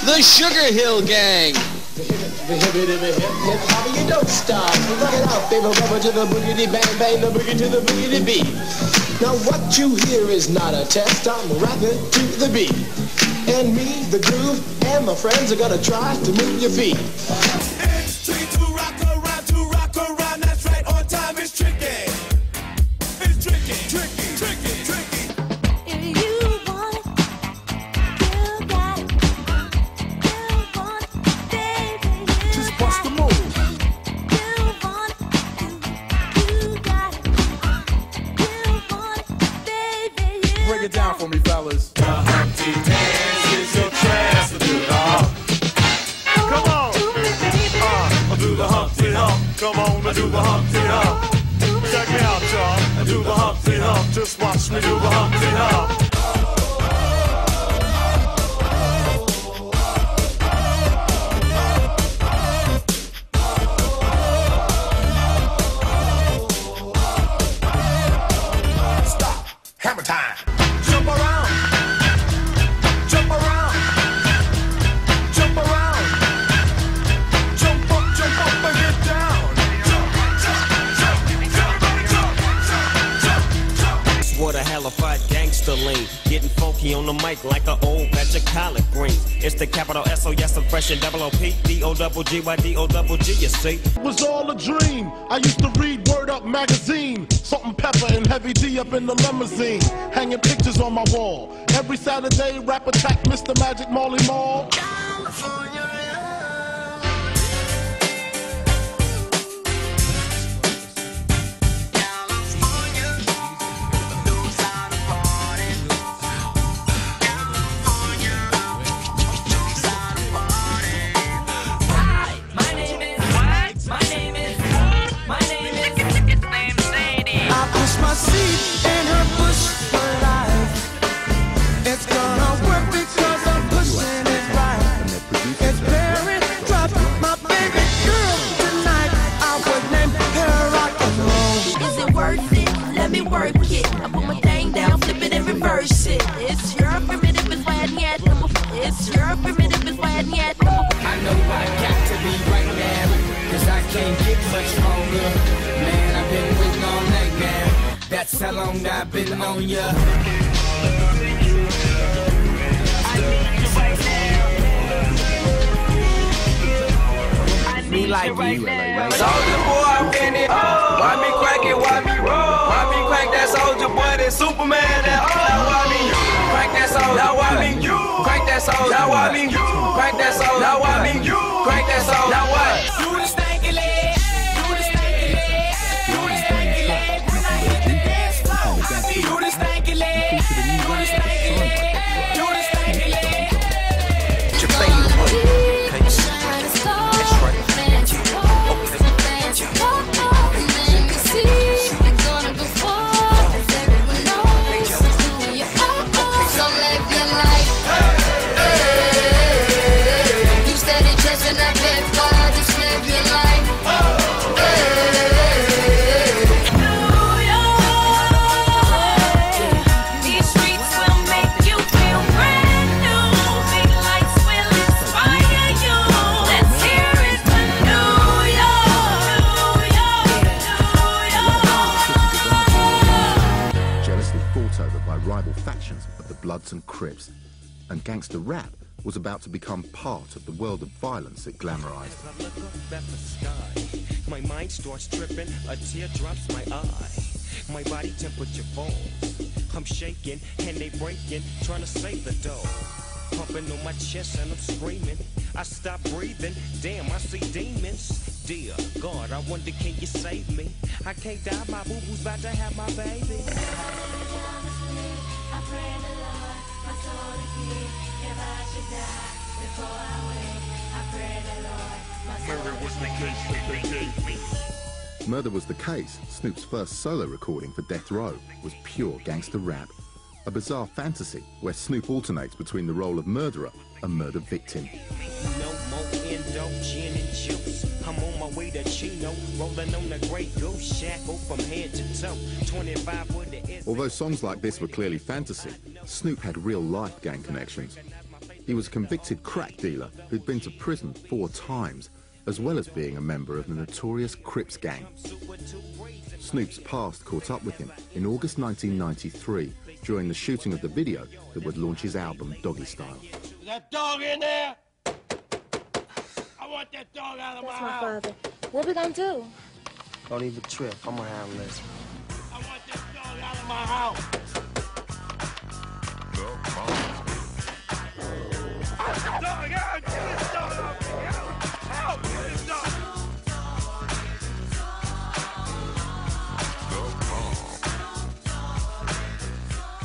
the Sugar Hill Gang. You don't stop. Rock it out, baby. Rubber to the boogity bang bang, the boogie to the boogity beat. Now what you hear is not a test. I'm rapping to the beat. And me, the groove, and my friends are gonna try to move your feet. It's tricky to rock around. That's right, on time is tricky. It's tricky, tricky, tricky, tricky. If you want it, you got it. You want it, baby, you Just bust the move. You want it, you got it. You want it, baby, you Break it down for me, fellas. The Humpty Dance is your chance to do the hump. Come on. do me, baby. Do the Humpty Hump. Come on, I do the Humpty Hump. Check me out, y'all. I do the Humpty Hump. Just watch me do the Humpty Hump. Stop. Hammer time. Jump around. Jump around. Jump around. Jump up and get down. Jump, jump, jump, jump, jump, jump, jump. What a hellified gangster lean. Getting funky on the mic like an old batch of collard greens. It's the capital S-O-S, I'm fresh and double O-P, D-O-double-G-Y-D-O-double-G, you see. It was all a dream. I used to read Word Up magazine. Salt and Pepper and Heavy D up in the limousine. Hanging pictures on my wall. Every Saturday, rap attack Mr. Magic Marley Marl. I push my seat in her bush for life. It's gonna work because I'm pushing it right. It's very rough, my baby girl tonight. I would name her rock and roll. Is it worth it? Let me work it. I put my thing down, flip it and reverse it. It's your primitive is why I need. It's your primitive is why I need. I know I got to be right now, cause I can't get much longer. Man, I've been waiting all night now. That's how long I've been on ya. I need you right now. I need you right now. Soldier boy, I'm in it. Why me crack it? Why me roll? Why me crack that soldier boy? That Superman? That why me crack that soldier? Now why me crack that soldier? Now why me crack that soldier? Now why me crack that soldier? Now what? Do the stanky leg. Do the stanky leg. Do the stanky leg. When I hit the dance floor. Do the stanky leg. Do the stanky leg. Do the stanky leg. Your favorite one. Bloods and Crips, and gangster rap was about to become part of the world of violence it glamorized. As I look up at the sky, my mind starts tripping, a tear drops my eye. My body temperature falls, I'm shaking and they breaking, trying to save the dough. Pumping on my chest and I'm screaming, I stop breathing, damn I see demons. Dear God, I wonder can you save me? I can't die, my boo-boo's about to have my baby. I pray the Lord, my soul to keep. If I should die before I wake, I pray the Lord, my soul to keep. Murder Was the Case, Snoop's first solo recording for Death Row, was pure gangster rap. A bizarre fantasy where Snoop alternates between the role of murderer and murder victim. No more endo, gin and juice. I'm on my way to Chino, rolling on the Grey Goose, shackled from head to toe. 25 with the Although songs like this were clearly fantasy, Snoop had real-life gang connections. He was a convicted crack dealer who'd been to prison 4 times, as well as being a member of the notorious Crips gang. Snoop's past caught up with him in August 1993 during the shooting of the video that would launch his album Doggy Style. Is that dog in there? I want that dog out of my house. Father. What we gonna do? Don't even trip. I'm gonna handle this. I want that dog out of my house. Dog out! Get this dog out! Help! Get this dog!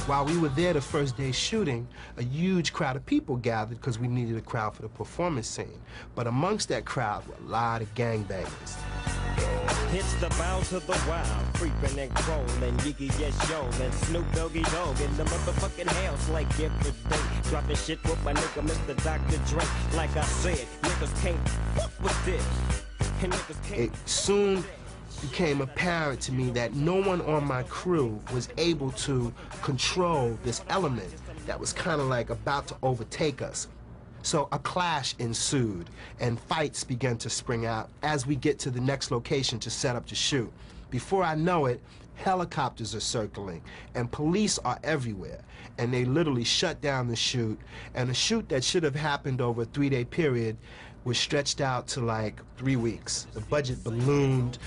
While we were there the first day shooting, a huge crowd of people gathered because we needed a crowd for the performance scene. But amongst that crowd were a lot of gangbangers. It's the bounce of the wild, creeping and crawling, Yiggy yes yo, and Snoop Doggy Dogg in the motherfucking house like every day. Dropping shit with my nigga Mr. Dr. Dre. Like I said, niggas can't fuck with this. And niggas can't. It soon became apparent to me that no one on my crew was able to control this element that was kind of like about to overtake us. So a clash ensued, and fights began to spring out as we get to the next location to set up to shoot. Before I know it, helicopters are circling, and police are everywhere, and they literally shut down the shoot, and a shoot that should have happened over a 3-day period was stretched out to like 3 weeks. The budget ballooned.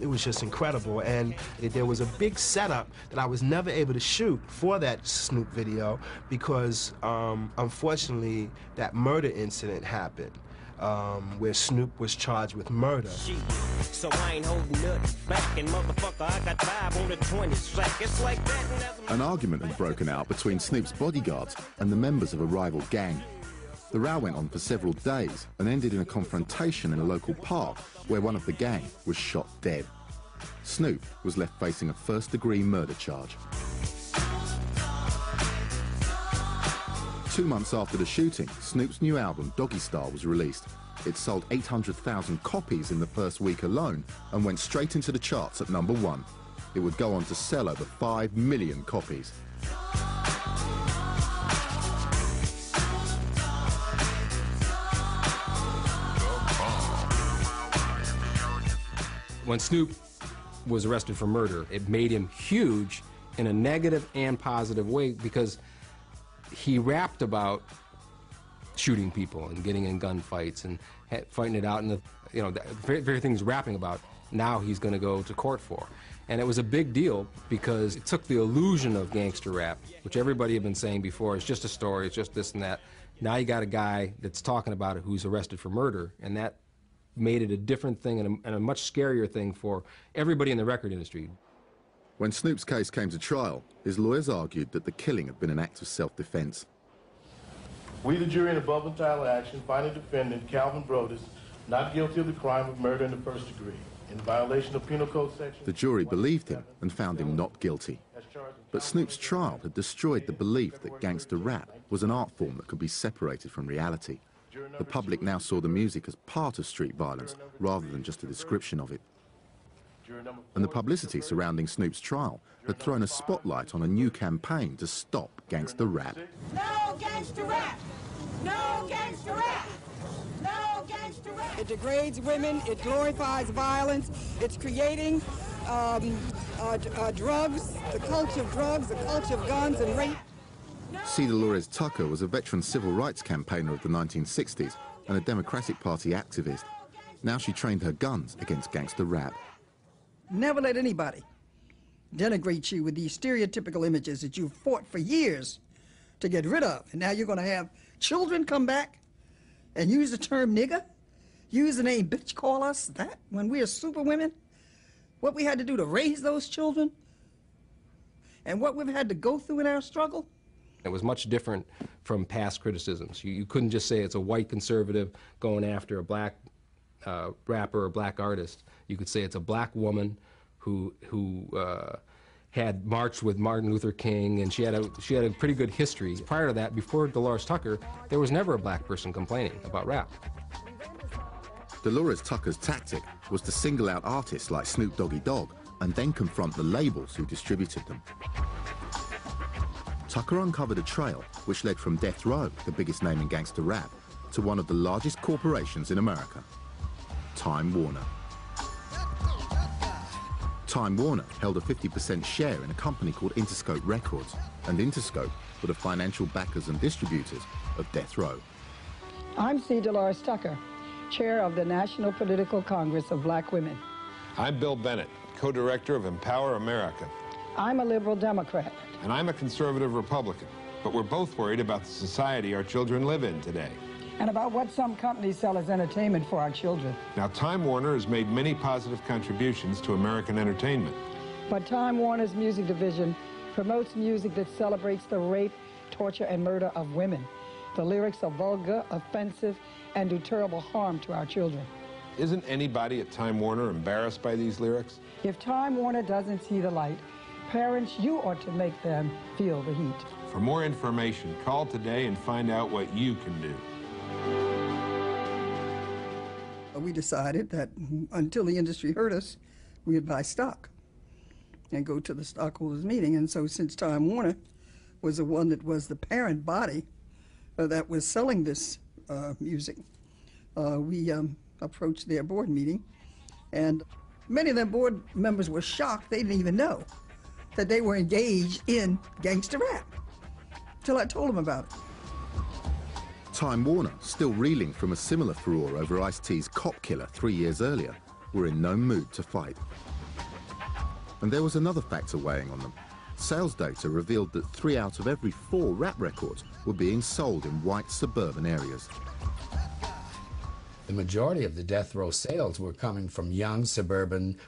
It was just incredible, and there was a big setup that I was never able to shoot for that Snoop video because, unfortunately, that murder incident happened, where Snoop was charged with murder. So I ain't holding nothing back, and motherfucker, I got 5 on the 20 sack. It's like that. An argument had broken out between Snoop's bodyguards and the members of a rival gang. The row went on for several days and ended in a confrontation in a local park where one of the gang was shot dead. Snoop was left facing a first-degree murder charge. 2 months after the shooting, Snoop's new album, Doggy Style, was released. It sold 800,000 copies in the first week alone and went straight into the charts at #1. It would go on to sell over 5 million copies. When Snoop was arrested for murder, it made him huge in a negative and positive way because he rapped about shooting people and getting in gunfights and fighting it out, and the very things he's rapping about, now he's going to go to court for. And it was a big deal because it took the illusion of gangster rap, which everybody had been saying before, it's just a story, it's just this and that. Now you got a guy that's talking about it who's arrested for murder, and that made it a different thing and a much scarier thing for everybody in the record industry. When Snoop's case came to trial, his lawyers argued that the killing had been an act of self-defense. We, the jury in above entitled action, find the defendant, Calvin Brodus, not guilty of the crime of murder in the first degree, in violation of Penal Code section... The jury believed him and found him not guilty. But Snoop's trial had destroyed the belief that gangster rap was an art form that could be separated from reality. The public now saw the music as part of street violence rather than just a description of it. And the publicity surrounding Snoop's trial had thrown a spotlight on a new campaign to stop gangster rap. No gangster rap! No gangster rap! No gangster rap! It degrades women, it glorifies violence, it's creating drugs, the culture of drugs, the culture of guns and rape. Dolores Tucker was a veteran civil rights campaigner of the 1960s and a Democratic Party activist. Now she trained her guns against gangster rap. Never let anybody denigrate you with these stereotypical images that you've fought for years to get rid of. And now you're going to have children come back and use the term nigger, use the name bitch, call us that when we're super women. What we had to do to raise those children and what we've had to go through in our struggle. It was much different from past criticisms. You couldn't just say it's a white conservative going after a black rapper or black artist. You could say it's a black woman who had marched with Martin Luther King, and she had a pretty good history. Prior to that, before Dolores Tucker, there was never a black person complaining about rap. Dolores Tucker's tactic was to single out artists like Snoop Doggy Dogg and then confront the labels who distributed them. Tucker uncovered a trail which led from Death Row, the biggest name in gangster rap, to one of the largest corporations in America, Time Warner. Time Warner held a 50% share in a company called Interscope Records, and Interscope were the financial backers and distributors of Death Row. I'm C. Dolores Tucker, chair of the National Political Congress of Black Women. I'm Bill Bennett, co-director of Empower America. I'm a liberal Democrat. And I'm a conservative Republican. But we're both worried about the society our children live in today. And about what some companies sell as entertainment for our children. Now, Time Warner has made many positive contributions to American entertainment. But Time Warner's music division promotes music that celebrates the rape, torture, and murder of women. The lyrics are vulgar, offensive, and do terrible harm to our children. Isn't anybody at Time Warner embarrassed by these lyrics? If Time Warner doesn't see the light, parents, you ought to make them feel the heat. For more information, call today and find out what you can do. We decided that until the industry hurt us, we would buy stock and go to the stockholders meeting. And so since Time Warner was the one that was the parent body that was selling this music, we approached their board meeting, and many of their board members were shocked. They didn't even know that they were engaged in gangster rap till I told them about it. Time Warner, still reeling from a similar furore over Ice-T's Cop Killer 3 years earlier, were in no mood to fight. And there was another factor weighing on them. Sales data revealed that 3 out of every 4 rap records were being sold in white suburban areas. The majority of the Death Row sales were coming from young suburban